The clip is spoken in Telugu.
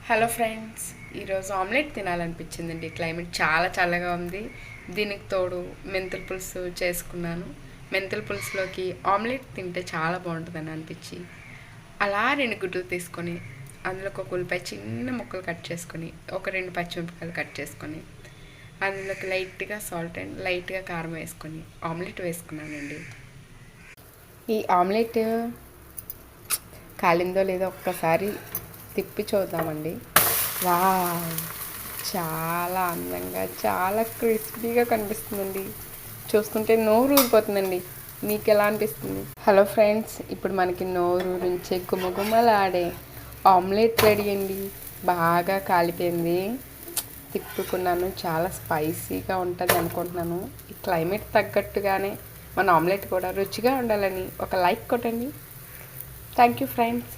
హలో ఫ్రెండ్స్, ఈరోజు ఆమ్లెట్ తినాలనిపించిందండి. క్లైమేట్ చాలా చల్లగా ఉంది. దీనికి తోడు మెంతుల పులుసు చేసుకున్నాను. మెంతుల పులుసులోకి ఆమ్లెట్ తింటే చాలా బాగుంటుందని అనిపించి అలా 2 గుడ్లు తీసుకొని అందులోకి ఒక ఉల్లిపాయ చిన్న ముక్కలు కట్ చేసుకొని ఒక 2 పచ్చిమిరపకాయలు కట్ చేసుకొని అందులోకి లైట్గా సాల్ట్ అండ్ లైట్గా కారం వేసుకొని ఆమ్లెట్ వేసుకున్నానండి. ఈ ఆమ్లెట్ కాలిందో లేదో ఒక్కసారి తిప్పి చూద్దామండి. వావ్, చాలా అందంగా చాలా క్రిస్పీగా కనిపిస్తుందండి. చూస్తుంటే నోరు ఊరిపోతుందండి. మీకు ఎలా అనిపిస్తుంది? హలో ఫ్రెండ్స్, ఇప్పుడు మనకి నోరు ఊరించే గుమగుమలాడే ఆమ్లెట్ రెడీ అండి. బాగా కాలిపోయింది. తిప్పుకున్నాను. చాలా స్పైసీగా ఉంటుంది అనుకుంటున్నాను. ఈ క్లైమేట్ తగ్గట్టుగానే మన ఆమ్లెట్ కూడా రుచిగా ఉండాలని ఒక లైక్ కొట్టండి. Thank you friends.